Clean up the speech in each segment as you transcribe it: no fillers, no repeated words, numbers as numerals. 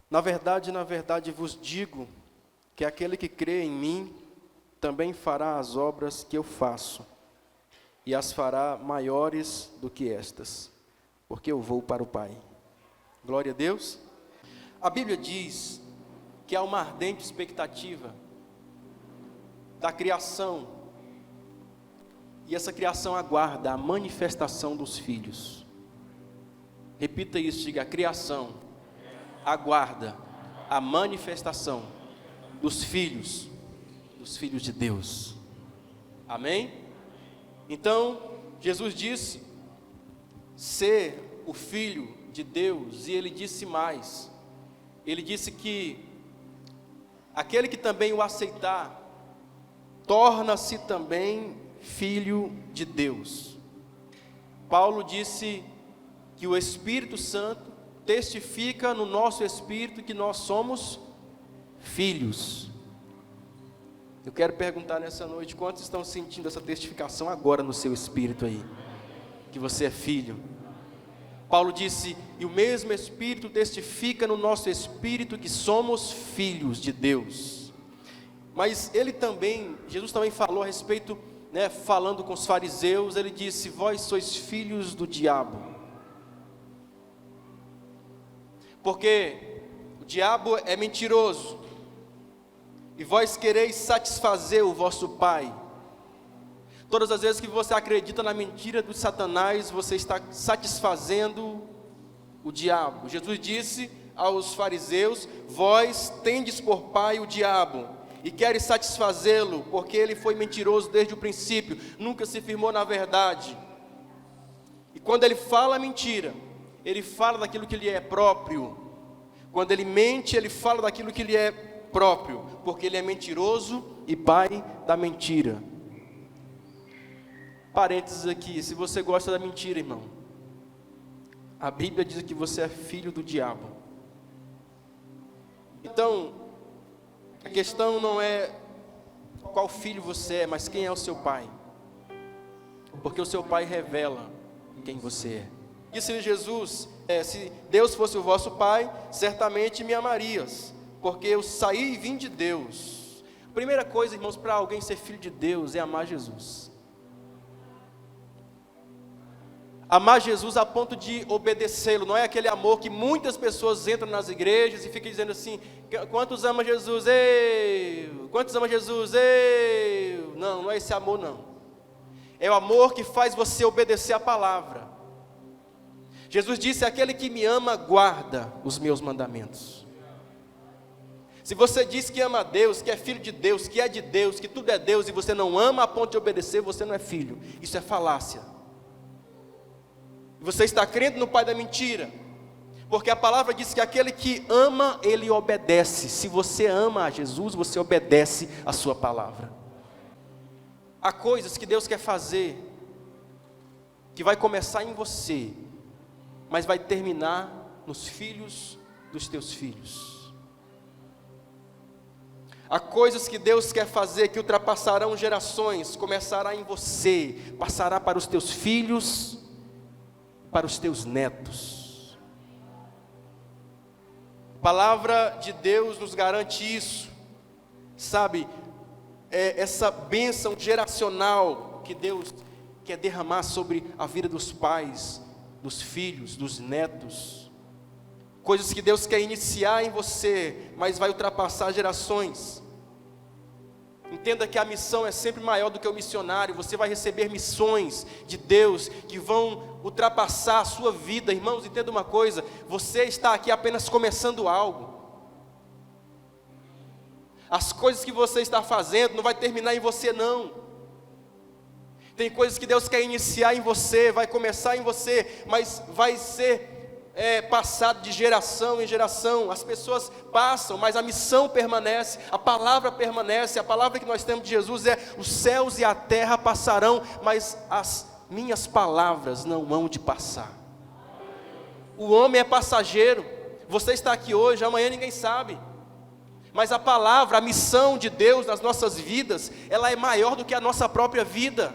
Na verdade vos digo que aquele que crê em mim também fará as obras que eu faço, e as fará maiores do que estas, porque eu vou para o Pai. Glória a Deus. A Bíblia diz que há uma ardente expectativa da criação, e essa criação aguarda a manifestação dos filhos. Repita isso, diga: a criação aguarda a manifestação dos filhos de Deus. Amém? Então, Jesus disse ser o Filho de Deus, e Ele disse mais. Ele disse que aquele que também o aceitar, torna-se também filho de Deus. Paulo disse que o Espírito Santo testifica no nosso espírito que nós somos filhos. Eu quero perguntar nessa noite, quantos estão sentindo essa testificação agora no seu espírito aí, que você é filho? Paulo disse, e o mesmo Espírito testifica no nosso espírito que somos filhos de Deus. Mas Jesus também falou a respeito, falando com os fariseus, ele disse, vós sois filhos do diabo. Porque o diabo é mentiroso, e vós quereis satisfazer o vosso pai. Todas as vezes que você acredita na mentira do Satanás, você está satisfazendo o diabo. Jesus disse aos fariseus, vós tendes por pai o diabo, e queres satisfazê-lo, porque ele foi mentiroso desde o princípio, nunca se firmou na verdade. E quando ele fala mentira, ele fala daquilo que lhe é próprio. Quando ele mente, ele fala daquilo que lhe é próprio, porque ele é mentiroso e pai da mentira. Parênteses aqui, se você gosta da mentira, irmão, a Bíblia diz que você é filho do diabo. Então, a questão não é qual filho você é, mas quem é o seu pai. Porque o seu pai revela quem você é. Disse Jesus, se Deus fosse o vosso pai, certamente me amarias, porque eu saí e vim de Deus. A primeira coisa, irmãos, para alguém ser filho de Deus é amar Jesus. Amar Jesus a ponto de obedecê-lo, não é aquele amor que muitas pessoas entram nas igrejas e ficam dizendo assim, quantos ama Jesus? Eu! Quantos ama Jesus? Eu! Não, não é esse amor não. É o amor que faz você obedecer a palavra. Jesus disse, aquele que me ama guarda os meus mandamentos. Se você diz que ama a Deus, que é filho de Deus, que é de Deus, que tudo é Deus, e você não ama a ponto de obedecer, você não é filho. Isso é falácia. Você está crendo no pai da mentira, porque a palavra diz que aquele que ama, ele obedece. Se você ama a Jesus, você obedece a sua palavra. Há coisas que Deus quer fazer, que vai começar em você, mas vai terminar nos filhos dos teus filhos. Há coisas que Deus quer fazer, que ultrapassarão gerações, começará em você, passará para os teus filhos, para os teus netos. A palavra de Deus nos garante isso, sabe, essa bênção geracional que Deus quer derramar sobre a vida dos pais, dos filhos, dos netos, coisas que Deus quer iniciar em você, mas vai ultrapassar gerações. Entenda que a missão é sempre maior do que o missionário. Você vai receber missões de Deus que vão ultrapassar a sua vida. Irmãos, entenda uma coisa, você está aqui apenas começando algo. As coisas que você está fazendo não vai terminar em você não. Tem coisas que Deus quer iniciar em você, vai começar em você, mas vai ser passado de geração em geração. As pessoas passam, mas a missão permanece, a palavra permanece. A palavra que nós temos de Jesus é: os céus e a terra passarão, mas as minhas palavras não hão de passar. O homem é passageiro. Você está aqui hoje, amanhã ninguém sabe. Mas a palavra, a missão de Deus nas nossas vidas, ela é maior do que a nossa própria vida.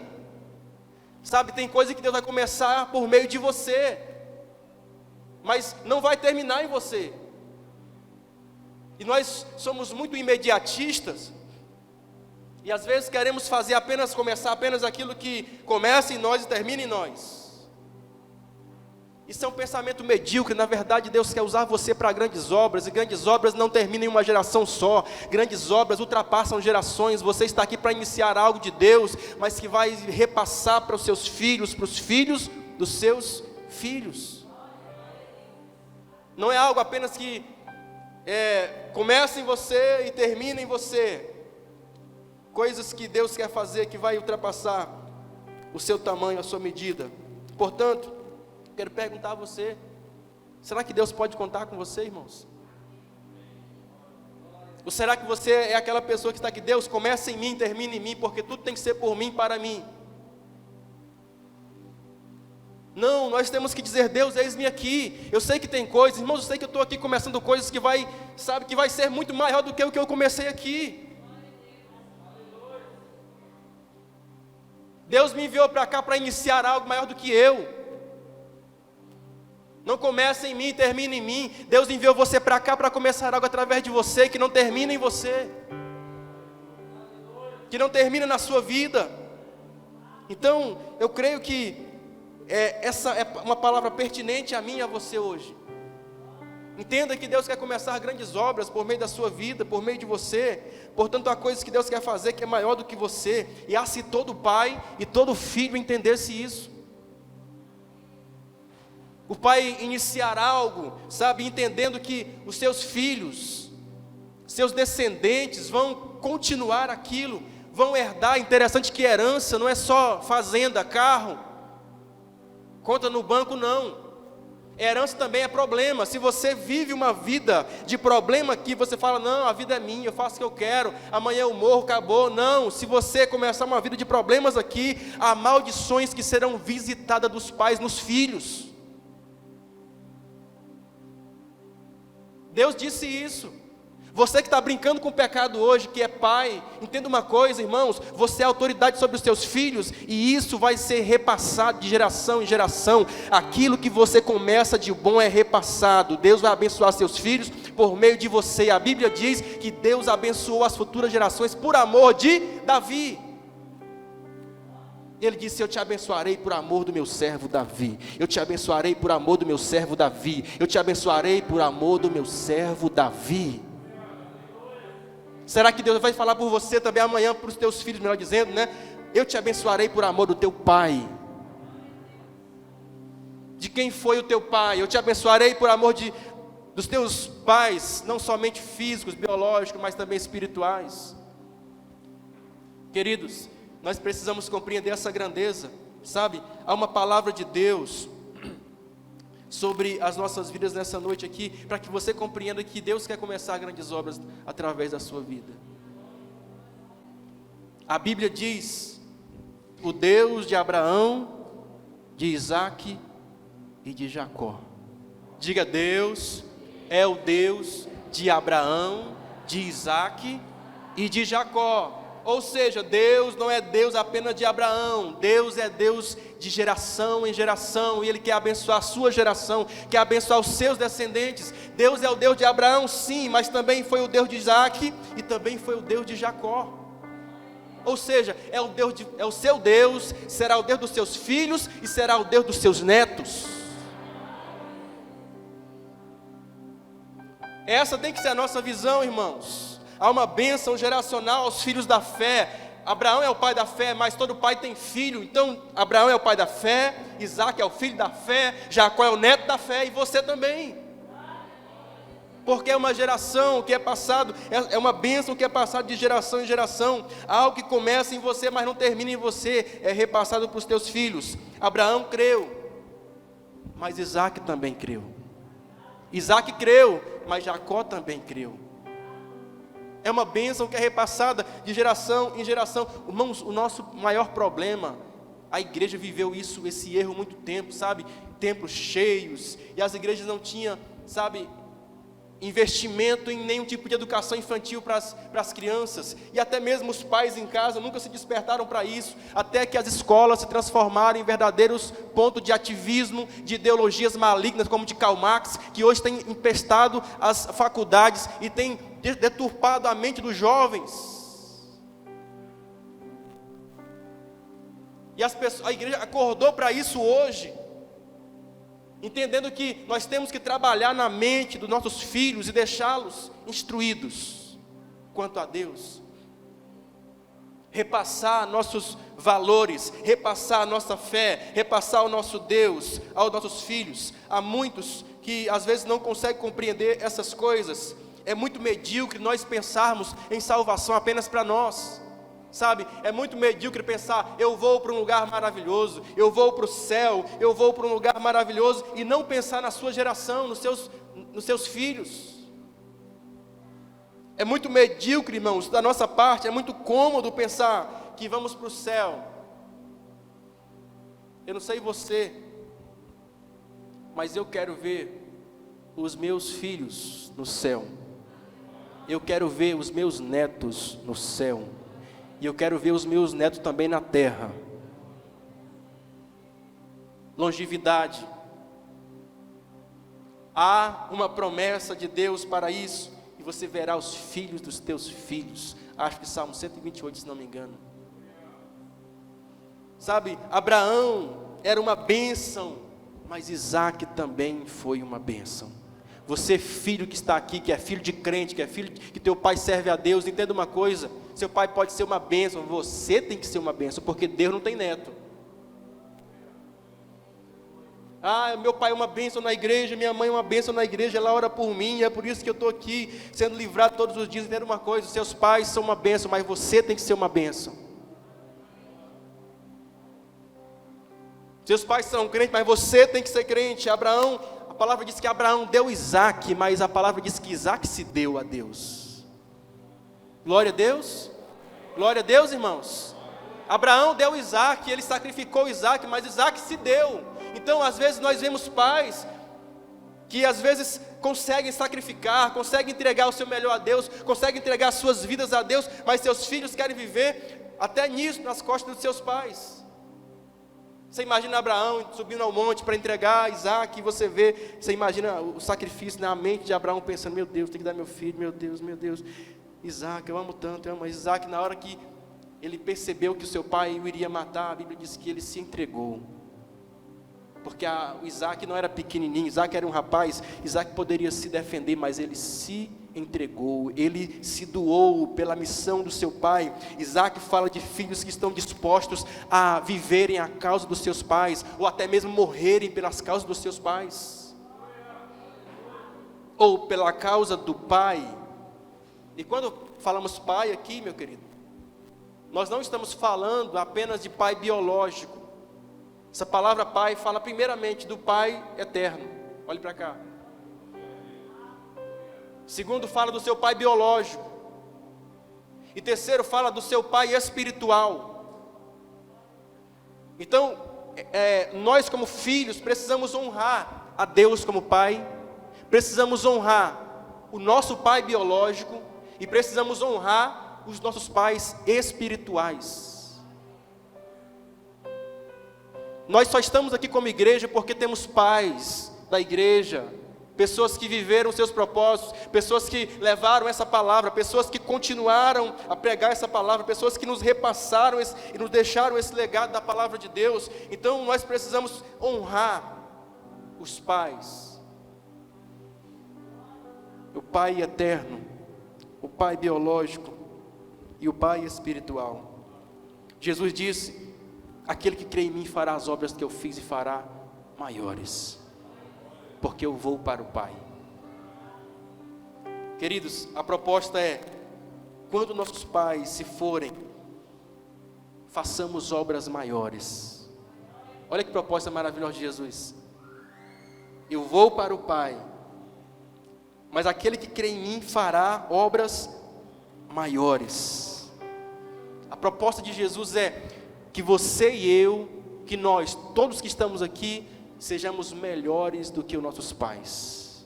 Sabe, tem coisa que Deus vai começar por meio de você, mas não vai terminar em você. E nós somos muito imediatistas, e às vezes queremos começar apenas aquilo que começa em nós e termina em nós. Isso é um pensamento medíocre. Na verdade, Deus quer usar você para grandes obras, e grandes obras não terminam em uma geração só. Grandes obras ultrapassam gerações. Você está aqui para iniciar algo de Deus, mas que vai repassar para os seus filhos, para os filhos dos seus filhos. Não é algo apenas que começa em você e termina em você. Coisas que Deus quer fazer que vai ultrapassar o seu tamanho, a sua medida. Portanto, quero perguntar a você: será que Deus pode contar com você, irmãos? Ou será que você é aquela pessoa que está aqui: Deus, começa em mim, termina em mim, porque tudo tem que ser por mim, para mim? Não, nós temos que dizer: Deus, eis-me aqui. Eu sei que tem coisas, irmãos, eu sei que eu estou aqui começando coisas que vai ser muito maior do que o que eu comecei aqui. Deus me enviou para cá para iniciar algo maior do que eu. Não começa em mim, termina em mim. Deus enviou você para cá para começar algo através de você, que não termina em você, que não termina na sua vida. Então, eu creio que essa é uma palavra pertinente a mim e a você hoje. Entenda que Deus quer começar grandes obras por meio da sua vida, por meio de você. Portanto, há coisas que Deus quer fazer que é maior do que você. E se todo pai e todo filho entendesse isso. O pai iniciar algo, entendendo que os seus filhos, seus descendentes vão continuar aquilo, vão herdar. Interessante que herança não é só fazenda, carro, conta no banco, não. Herança também é problema. Se você vive uma vida de problema aqui, você fala: não, a vida é minha, eu faço o que eu quero, amanhã eu morro, acabou. Não, se você começar uma vida de problemas aqui, há maldições que serão visitadas dos pais nos filhos. Deus disse isso. Você que está brincando com o pecado hoje, que é pai, entenda uma coisa, irmãos: você é autoridade sobre os seus filhos, e isso vai ser repassado de geração em geração. Aquilo que você começa de bom é repassado. Deus vai abençoar seus filhos por meio de você. A Bíblia diz que Deus abençoou as futuras gerações por amor de Davi. Ele disse: eu te abençoarei por amor do meu servo Davi. Eu te abençoarei por amor do meu servo Davi. Eu te abençoarei por amor do meu servo Davi. Será que Deus vai falar por você também amanhã, para os teus filhos, melhor dizendo, né? Eu te abençoarei por amor do teu pai. De quem foi o teu pai? Eu te abençoarei por amor dos teus pais, não somente físicos, biológicos, mas também espirituais. Queridos, nós precisamos compreender essa grandeza, há uma palavra de Deus sobre as nossas vidas nessa noite aqui, para que você compreenda que Deus quer começar grandes obras através da sua vida. A Bíblia diz: o Deus de Abraão, de Isaque e de Jacó. Diga: Deus é o Deus de Abraão, de Isaque e de Jacó. Ou seja, Deus não é Deus apenas de Abraão. Deus é Deus de geração em geração, e Ele quer abençoar a sua geração, quer abençoar os seus descendentes. Deus é o Deus de Abraão, sim, mas também foi o Deus de Isaque e também foi o Deus de Jacó. Ou seja, é o seu Deus, será o Deus dos seus filhos e será o Deus dos seus netos. Essa tem que ser a nossa visão, irmãos. Há uma bênção geracional aos filhos da fé. Abraão é o pai da fé, mas todo pai tem filho. Então, Abraão é o pai da fé, Isaque é o filho da fé, Jacó é o neto da fé, e você também. Porque é uma geração que é passado, é uma bênção que é passada de geração em geração. Algo que começa em você, mas não termina em você, é repassado para os teus filhos. Abraão creu, mas Isaque também creu. Isaque creu, mas Jacó também creu. É uma bênção que é repassada de geração em geração. Irmãos, o nosso maior problema, a igreja viveu esse erro há muito tempo, templos cheios, e as igrejas não tinham, investimento em nenhum tipo de educação infantil para as crianças, e até mesmo os pais em casa nunca se despertaram para isso, até que as escolas se transformaram em verdadeiros pontos de ativismo, de ideologias malignas, como de Karl Marx, que hoje tem empestado as faculdades e tem deturpado a mente dos jovens. E a igreja acordou para isso hoje, entendendo que nós temos que trabalhar na mente dos nossos filhos e deixá-los instruídos quanto a Deus, repassar nossos valores, repassar a nossa fé, repassar o nosso Deus aos nossos filhos. Há muitos que às vezes não conseguem compreender essas coisas. É muito medíocre nós pensarmos em salvação apenas para nós. Sabe, é muito medíocre pensar, eu vou para um lugar maravilhoso, eu vou para o céu, eu vou para um lugar maravilhoso, e não pensar na sua geração, nos seus filhos. É muito medíocre, irmãos, da nossa parte, é muito cômodo pensar que vamos para o céu. Eu não sei você, mas eu quero ver os meus filhos no céu, eu quero ver os meus netos no céu, e eu quero ver os meus netos também na terra. Longevidade. Há uma promessa de Deus para isso. E você verá os filhos dos teus filhos. Acho que Salmo 128, se não me engano. Sabe, Abraão era uma bênção, mas Isaac também foi uma bênção. Você, filho que está aqui, que é filho de crente, que é filho que teu pai serve a Deus, entenda uma coisa: seu pai pode ser uma bênção, você tem que ser uma bênção, porque Deus não tem neto. Meu pai é uma bênção na igreja, minha mãe é uma bênção na igreja, ela ora por mim, é por isso que eu estou aqui, sendo livrado todos os dias. Entenda uma coisa: seus pais são uma bênção, mas você tem que ser uma bênção. Seus pais são crentes, mas você tem que ser crente. Abraão, a palavra diz que Abraão deu Isaac, mas a palavra diz que Isaac se deu a Deus. Glória a Deus. Glória a Deus, irmãos. Abraão deu Isaac, ele sacrificou Isaac, mas Isaac se deu. Então, às vezes nós vemos pais que às vezes conseguem sacrificar, conseguem entregar o seu melhor a Deus, conseguem entregar as suas vidas a Deus, mas seus filhos querem viver até nisso, nas costas dos seus pais. Você imagina Abraão subindo ao monte para entregar Isaac, e você imagina o sacrifício na mente de Abraão, pensando: meu Deus, tem que dar meu filho, meu Deus, Isaac, eu amo tanto, eu amo. Mas Isaac, na hora que ele percebeu que o seu pai o iria matar, a Bíblia diz que ele se entregou. Porque o Isaac não era pequenininho, Isaac era um rapaz, Isaac poderia se defender, mas ele se entregou, ele se doou pela missão do seu pai. Isaac fala de filhos que estão dispostos a viverem a causa dos seus pais, ou até mesmo morrerem pelas causas dos seus pais, ou pela causa do pai. E quando falamos pai aqui, meu querido, nós não estamos falando apenas de pai biológico. Essa palavra pai fala primeiramente do pai eterno. Olhe para cá. Segundo, fala do seu pai biológico. E terceiro, fala do seu pai espiritual. Então, nós como filhos precisamos honrar a Deus como pai, precisamos honrar o nosso pai biológico e precisamos honrar os nossos pais espirituais. Nós só estamos aqui como igreja porque temos pais da igreja, pessoas que viveram seus propósitos, pessoas que levaram essa palavra, pessoas que continuaram a pregar essa palavra, pessoas que nos repassaram e nos deixaram esse legado da palavra de Deus. Então nós precisamos honrar os pais, o pai eterno, o pai biológico e o pai espiritual. Jesus disse: aquele que crê em mim fará as obras que eu fiz e fará maiores, porque eu vou para o Pai. Queridos, a proposta é: quando nossos pais se forem, façamos obras maiores. Olha que proposta maravilhosa de Jesus. Eu vou para o Pai, mas aquele que crê em mim fará obras maiores. A proposta de Jesus é que você e eu, que nós, todos que estamos aqui, sejamos melhores do que os nossos pais.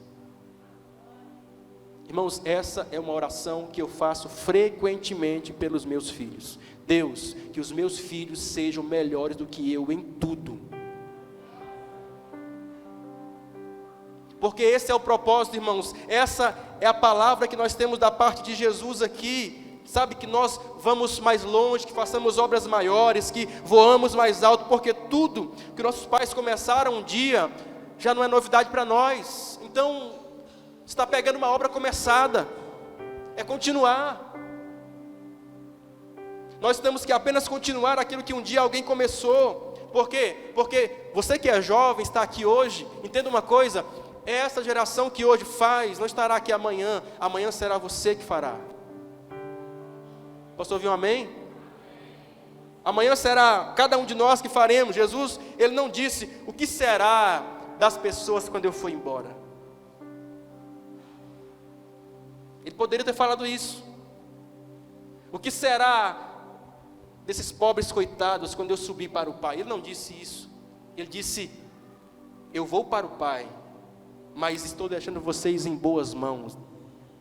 Irmãos, essa é uma oração que eu faço frequentemente pelos meus filhos. Deus, que os meus filhos sejam melhores do que eu em tudo. Porque esse é o propósito, irmãos. Essa é a palavra que nós temos da parte de Jesus aqui. Sabe, que nós vamos mais longe, que façamos obras maiores, que voamos mais alto, porque tudo que nossos pais começaram um dia, já não é novidade para nós. Então, você está pegando uma obra começada, é continuar. Nós temos que apenas continuar aquilo que um dia alguém começou. Por quê? Porque você que é jovem, está aqui hoje, entenda uma coisa, essa geração que hoje faz, não estará aqui amanhã, amanhã será você que fará. Posso ouvir um amém? Amanhã será cada um de nós que faremos. Jesus, Ele não disse, o que será das pessoas quando eu for embora? Ele poderia ter falado isso. O que será desses pobres coitados quando eu subir para o Pai? Ele não disse isso. Ele disse, eu vou para o Pai, mas estou deixando vocês em boas mãos,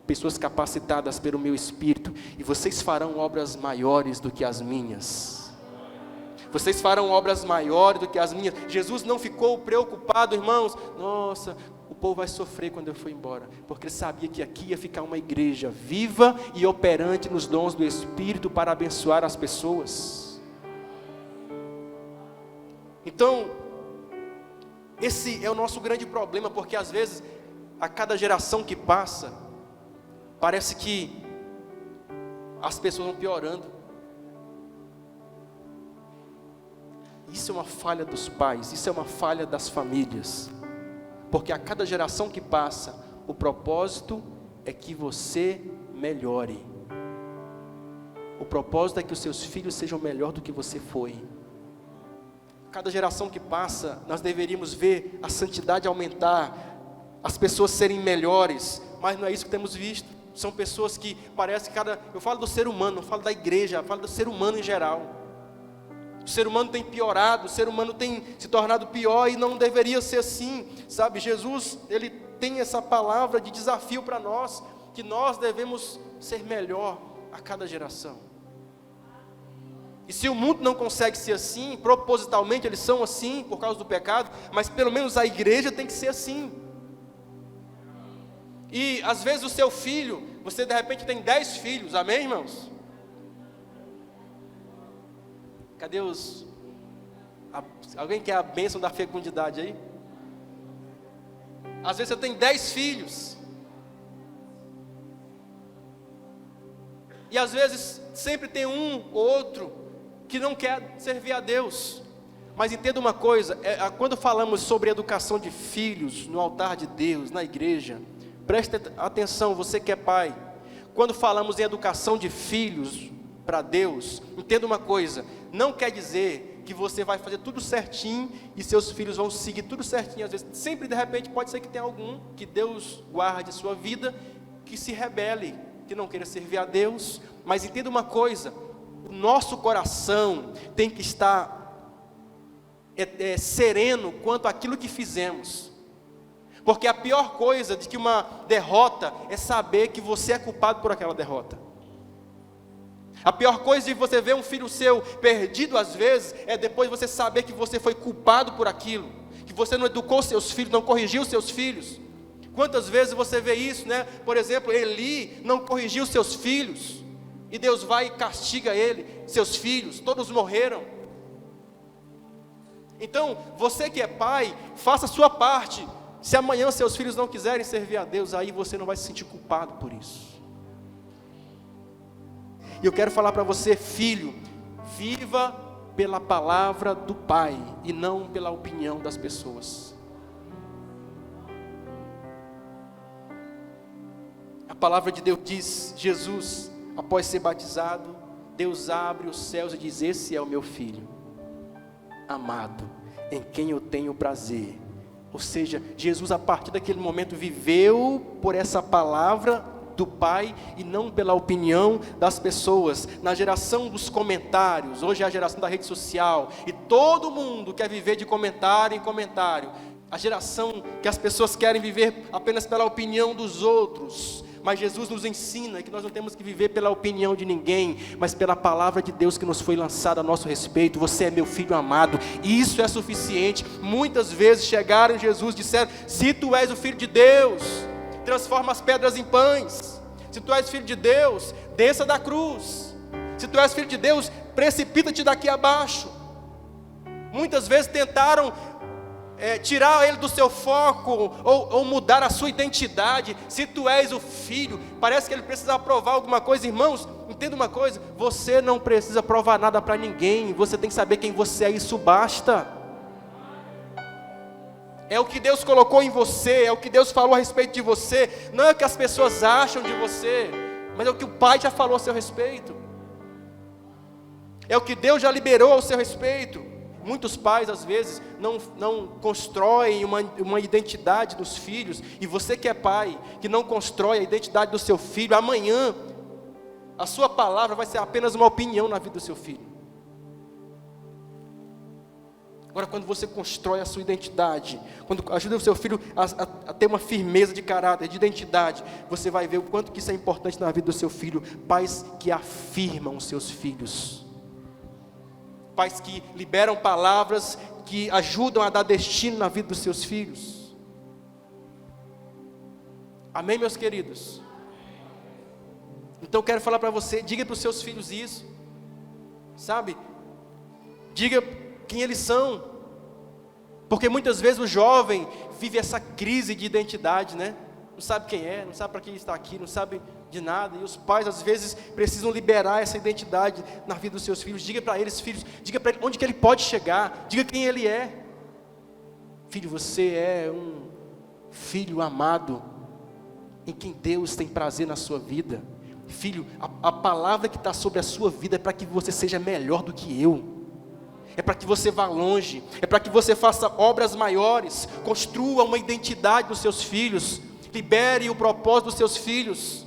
pessoas capacitadas pelo meu Espírito, e vocês farão obras maiores do que as minhas. Vocês farão obras maiores do que as minhas. Jesus não ficou preocupado, irmãos, nossa, o povo vai sofrer quando eu for embora, porque ele sabia que aqui ia ficar uma igreja viva e operante nos dons do Espírito para abençoar as pessoas. Então, esse é o nosso grande problema, porque às vezes, a cada geração que passa, parece que as pessoas vão piorando. Isso é uma falha dos pais, isso é uma falha das famílias. Porque a cada geração que passa, o propósito é que você melhore. O propósito é que os seus filhos sejam melhor do que você foi. Cada geração que passa, nós deveríamos ver a santidade aumentar, as pessoas serem melhores, mas não é isso que temos visto. São pessoas que parece que eu falo do ser humano, não falo da igreja, eu falo do ser humano em geral. O ser humano tem piorado, o ser humano tem se tornado pior e não deveria ser assim, sabe? Jesus, Ele tem essa palavra de desafio para nós, que nós devemos ser melhor a cada geração. E se o mundo não consegue ser assim, propositalmente eles são assim, por causa do pecado, mas pelo menos a igreja tem que ser assim. E às vezes o seu filho, você de repente tem 10 filhos, amém, irmãos? Cadê alguém quer a bênção da fecundidade aí? Às vezes você tem 10 filhos. E às vezes sempre tem um ou outro que não quer servir a Deus. Mas entenda uma coisa, quando falamos sobre educação de filhos no altar de Deus, na igreja, preste atenção, você que é pai. Quando falamos em educação de filhos para Deus, entenda uma coisa, não quer dizer que você vai fazer tudo certinho e seus filhos vão seguir tudo certinho. Às vezes, sempre de repente pode ser que tenha algum que Deus guarde sua vida, que se rebele, que não queira servir a Deus. Mas entenda uma coisa, o nosso coração tem que estar sereno quanto àquilo que fizemos. Porque a pior coisa de que uma derrota é saber que você é culpado por aquela derrota. A pior coisa de você ver um filho seu perdido às vezes, é depois você saber que você foi culpado por aquilo, que você não educou seus filhos, não corrigiu seus filhos. Quantas vezes você vê isso, né? Por exemplo, Eli não corrigiu seus filhos, e Deus vai e castiga ele, seus filhos, todos morreram. Então, você que é pai, faça a sua parte. Se amanhã seus filhos não quiserem servir a Deus, aí você não vai se sentir culpado por isso. E eu quero falar para você, filho, viva pela palavra do Pai e não pela opinião das pessoas. A palavra de Deus diz, Jesus, após ser batizado, Deus abre os céus e diz, esse é o meu filho amado, em quem eu tenho prazer. Ou seja, Jesus a partir daquele momento viveu por essa palavra do Pai e não pela opinião das pessoas. Na geração dos comentários, hoje é a geração da rede social, e todo mundo quer viver de comentário em comentário. A geração que as pessoas querem viver apenas pela opinião dos outros. mas Jesus nos ensina que nós não temos que viver pela opinião de ninguém, mas pela palavra de Deus que nos foi lançada a nosso respeito. Você é meu filho amado, e isso é suficiente. Muitas vezes chegaram em Jesus e disseram: se tu és o filho de Deus, transforma as pedras em pães. Se tu és filho de Deus, desça da cruz. Se tu és filho de Deus, precipita-te daqui abaixo. Muitas vezes tentaram tirar ele do seu foco, ou mudar a sua identidade. Se tu és o filho, parece que ele precisa provar alguma coisa. Irmãos, entenda uma coisa: você não precisa provar nada para ninguém, você tem que saber quem você é, isso basta. É o que Deus colocou em você, é o que Deus falou a respeito de você, não é o que as pessoas acham de você, mas é o que o Pai já falou a seu respeito, é o que Deus já liberou ao seu respeito. Muitos pais às vezes não constroem uma identidade dos filhos, e você que é pai, que não constrói a identidade do seu filho, amanhã a sua palavra vai ser apenas uma opinião na vida do seu filho. Agora, quando você constrói a sua identidade, quando ajuda o seu filho a ter uma firmeza de caráter, de identidade, você vai ver o quanto que isso é importante na vida do seu filho. Pais que afirmam os seus filhos, pais que liberam palavras que ajudam a dar destino na vida dos seus filhos. Amém, meus queridos? Então eu quero falar para você: diga para os seus filhos isso, sabe? Diga quem eles são, porque muitas vezes o jovem vive essa crise de identidade, né? Não sabe quem é, não sabe para quem está aqui, não sabe de nada, e os pais às vezes precisam liberar essa identidade na vida dos seus filhos. Diga para eles, filhos, diga para ele onde que ele pode chegar, diga quem ele é. Filho, você é um filho amado, em quem Deus tem prazer na sua vida. Filho, a palavra que está sobre a sua vida é para que você seja melhor do que eu, é para que você vá longe, é para que você faça obras maiores, construa uma identidade dos seus filhos, libere o propósito dos seus filhos,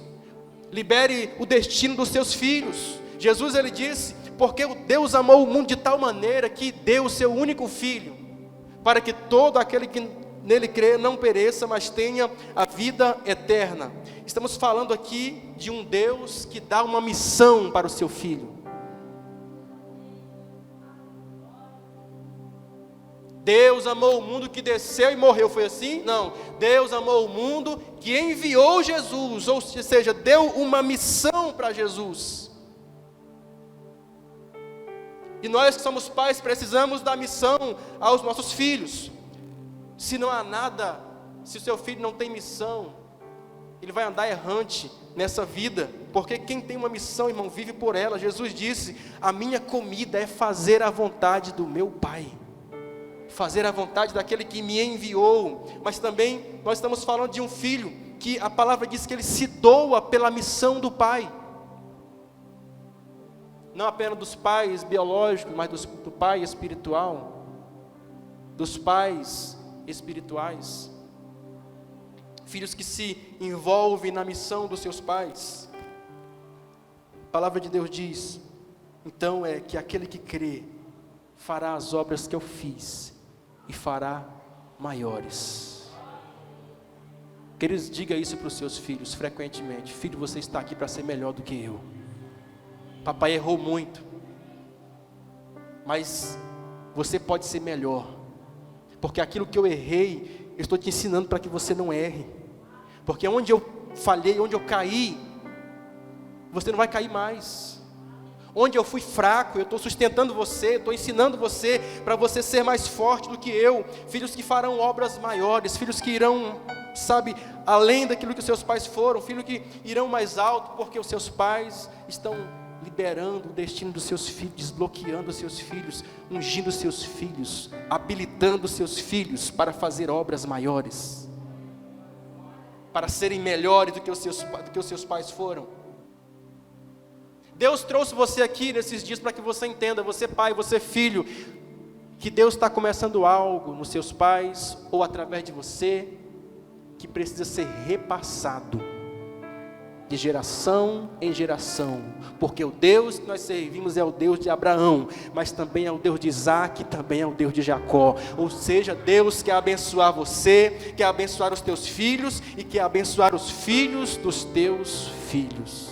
libere o destino dos seus filhos. Jesus, ele disse: porque Deus amou o mundo de tal maneira que deu o seu único filho, para que todo aquele que nele crê não pereça, mas tenha a vida eterna. Estamos falando aqui de um Deus que dá uma missão para o seu filho. Deus amou o mundo que desceu e morreu, foi assim? Não, Deus amou o mundo que enviou Jesus, ou seja, deu uma missão para Jesus. E nós que somos pais precisamos dar missão aos nossos filhos. Se não há nada, se o seu filho não tem missão, ele vai andar errante nessa vida, porque quem tem uma missão, irmão, vive por ela. Jesus disse: a minha comida é fazer a vontade do meu Pai, fazer a vontade daquele que me enviou. Mas também nós estamos falando de um filho que a palavra diz que ele se doa pela missão do pai, não apenas dos pais biológicos, mas do pai espiritual, dos pais espirituais, filhos que se envolvem na missão dos seus pais. A palavra de Deus diz, então, é que aquele que crê fará as obras que eu fiz e fará maiores. Queridos, diga isso para os seus filhos frequentemente: filho, você está aqui para ser melhor do que eu. Papai errou muito, mas você pode ser melhor, porque aquilo que eu errei, eu estou te ensinando para que você não erre, porque onde eu falhei, onde eu caí, você não vai cair mais. Onde eu fui fraco, eu estou sustentando você, estou ensinando você, para você ser mais forte do que eu. Filhos que farão obras maiores, filhos que irão, sabe, além daquilo que os seus pais foram, filhos que irão mais alto, porque os seus pais estão liberando o destino dos seus filhos, desbloqueando os seus filhos, ungindo os seus filhos, habilitando os seus filhos para fazer obras maiores, para serem melhores do que os seus pais foram. Deus trouxe você aqui nesses dias para que você entenda, você pai, você filho, que Deus está começando algo nos seus pais, ou através de você, que precisa ser repassado. de geração em geração, porque o Deus que nós servimos é o Deus de Abraão, mas também é o Deus de Isaac, também é o Deus de Jacó. Ou seja, Deus quer abençoar você, quer abençoar os teus filhos e quer abençoar os filhos dos teus filhos.